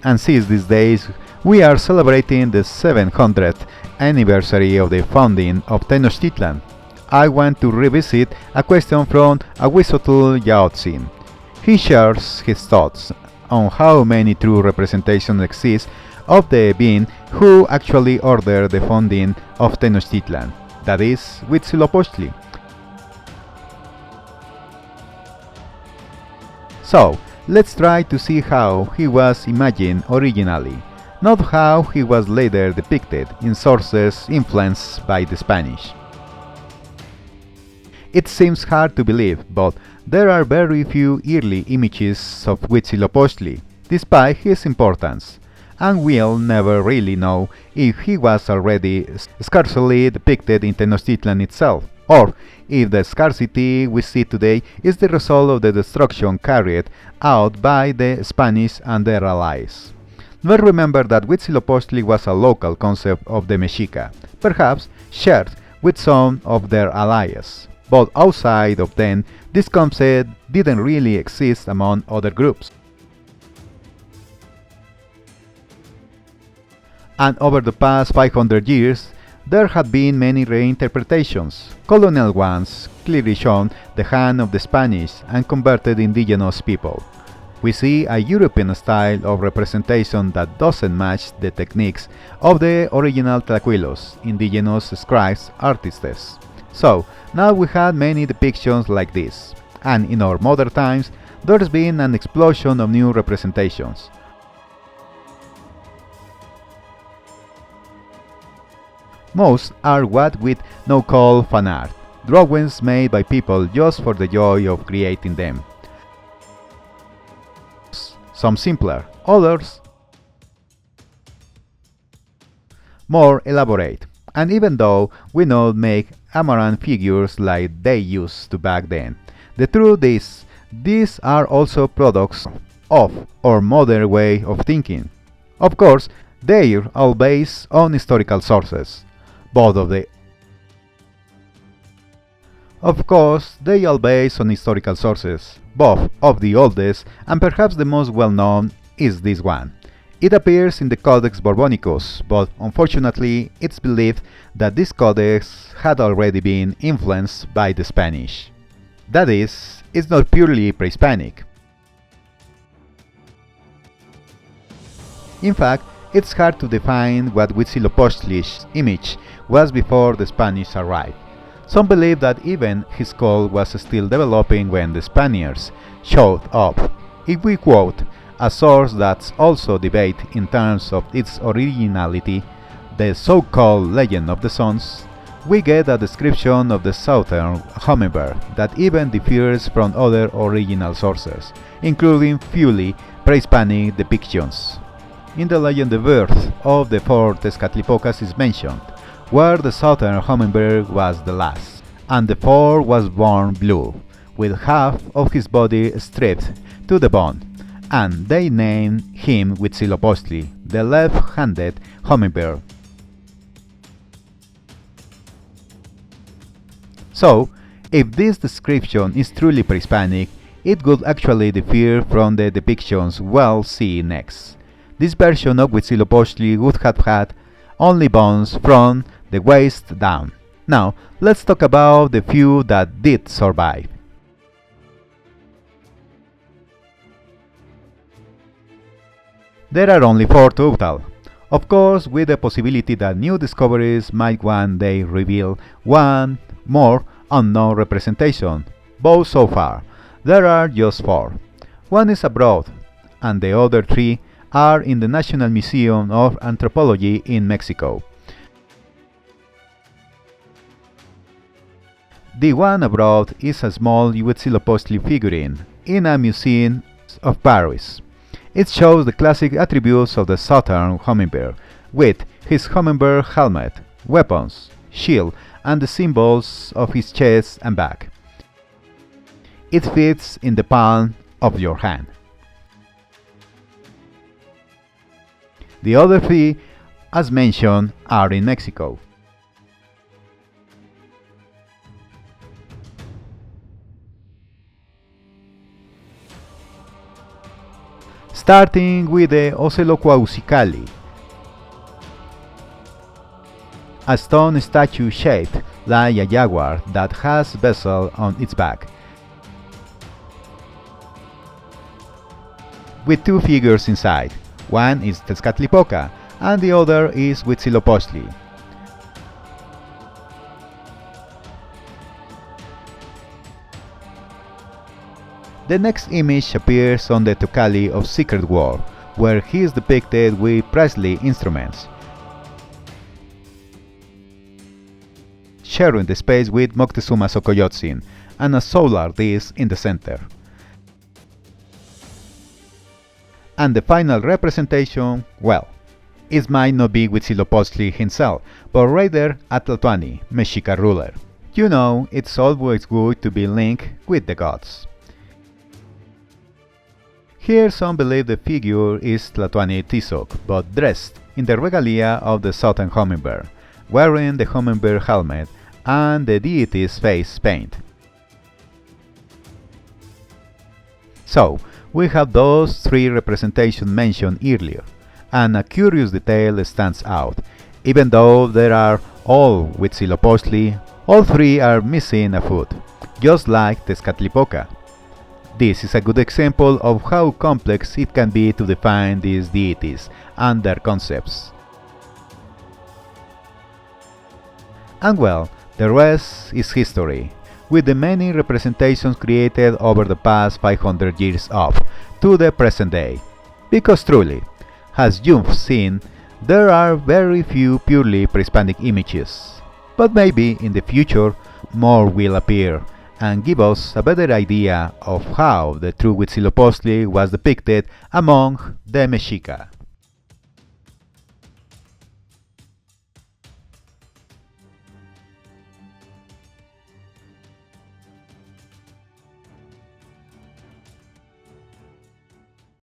And since these days we are celebrating the 700th anniversary of the founding of Tenochtitlan, I want to revisit a question from Huitzilopochtli. He shares his thoughts on how many true representations exist of the being who actually ordered the founding of Tenochtitlan, that is, Huitzilopochtli. So, let's try to see how he was imagined originally, not how he was later depicted in sources influenced by the Spanish. It seems hard to believe, but there are very few early images of Huitzilopochtli, despite his importance, and we'll never really know if he was already scarcely depicted in Tenochtitlan itself, or if the scarcity we see today is the result of the destruction carried out by the Spanish and their allies. But remember that Huitzilopochtli was a local concept of the Mexica, perhaps shared with some of their allies. But outside of them, this concept didn't really exist among other groups. And over the past 500 years, there have been many reinterpretations. Colonial ones clearly shown the hand of the Spanish and converted indigenous people. We see a European style of representation that doesn't match the techniques of the original Tlacuilos, indigenous scribes, artists. So, now we have many depictions like this, and in our modern times, there's been an explosion of new representations. Most are what we now call fan art, drawings made by people just for the joy of creating them. Some simpler, others more elaborate. And even though we don't make amaranth figures like they used to back then, the truth is, these are also products of our modern way of thinking. Of course, they're all based on historical sources. Both of the oldest and perhaps the most well-known is this one. It appears in the Codex Borbonicus, but unfortunately it's believed that this codex had already been influenced by the Spanish. That is, it's not purely pre-Hispanic. In fact, it's hard to define what Huitzilopochtli's image was before the Spanish arrived. Some believe that even his skull was still developing when the Spaniards showed up. If we quote a source that's also debated in terms of its originality, the so-called Legend of the Suns, we get a description of the southern hummingbird that even differs from other original sources, including fully pre-Hispanic depictions. In the legend, the birth of the fourth Tezcatlipocas is mentioned, where the southern hummingbird was the last, and the fourth was born blue, with half of his body stripped to the bone, and they named him Huitzilopochtli, the left-handed hummingbird. So, if this description is truly pre-Hispanic, it would actually differ from the depictions we'll see next. This version of Huitzilopochtli would have had only bones from the waist down. Now, let's talk about the few that did survive. There are only 4 total. Of course, with the possibility that new discoveries might one day reveal one more unknown representation. But so far, there are just 4. One is abroad, and the other 3 are in the National Museum of Anthropology in Mexico. The one abroad is a small Huitzilopochtli figurine in a museum of Paris. It shows the classic attributes of the southern hummingbird, with his hummingbird helmet, weapons, shield, and the symbols of his chest and back. It fits in the palm of your hand. The other 3, as mentioned, are in Mexico. starting with the Oceloquaucicali, a stone statue shaped like a jaguar that has vessel on its back, with two figures inside. One is Tezcatlipoca and the other is Huitzilopochtli. The next image appears on the Tocali of Secret War, where he is depicted with priestly instruments, sharing the space with Moctezuma Xocoyotzin and a solar disc in the center. And the final representation, well, it might not be Huitzilopochtli himself, but rather a Tlatoani, Mexica ruler. You know, it's always good to be linked with the gods. Here some believe the figure is Tlatoani Tizoc, but dressed in the regalia of the southern hummingbird, wearing the hummingbird helmet and the deity's face paint. So, we have those three representations mentioned earlier, and a curious detail stands out. Even though there are all Huitzilopochtli, all three are missing a foot, just like Tezcatlipoca. This is a good example of how complex it can be to define these deities and their concepts. And well, the rest is history, with the many representations created over the past 500 years up to the present day. Because truly, as you've seen, there are very few purely pre-Hispanic images. But maybe in the future more will appear and give us a better idea of how the true Huitzilopochtli was depicted among the Mexica.